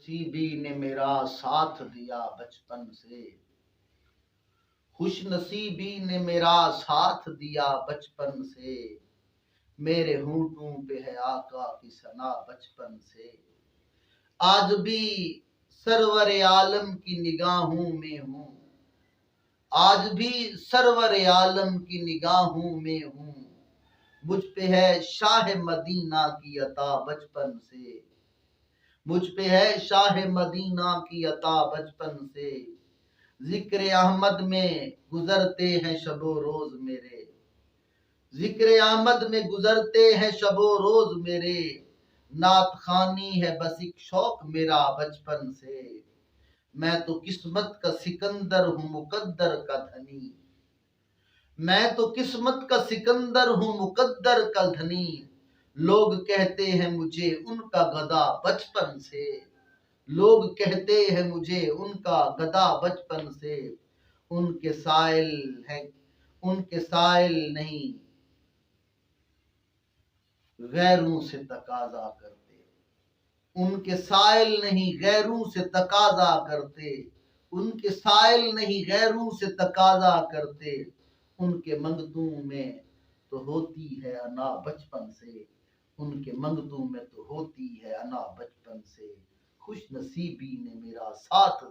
नसीबी ने मेरा साथ दिया बचपन से, खुश नसीबी ने मेरा साथ दिया बचपन से, मेरे होंठों पे है आका की सना बचपन से। आज भी सरवर आलम की निगाहों में हूँ, आज भी सरवर आलम की निगाहों में हूँ, मुझ पे है शाह मदीना की अता बचपन से, मुझ पे है शाह मदीना की अता बचपन से। जिक्र अहमद में गुजरते हैं शबो रोज मेरे, जिक्र अहमद में गुजरते हैं शबो रोज मेरे, नात खानी है बस एक शौक मेरा बचपन से। मैं तो किस्मत का सिकंदर हूँ मुकद्दर का धनी, मैं तो किस्मत का सिकंदर हूँ मुकद्दर का धनी, लोग कहते हैं मुझे उनका गधा बचपन से, लोग कहते हैं मुझे उनका गधा बचपन से। उनके साइल हैं, उनके साइल नहीं गैरों से तकाजा करते, उनके साइल नहीं गैरों से तकाजा करते, उनके साइल नहीं गैरों से तकाजा करते, उनके मंगतों में तो होती है अना बचपन से, उनके मंगतों में तो होती है अना बचपन से। खुश नसीबी ने मेरा साथ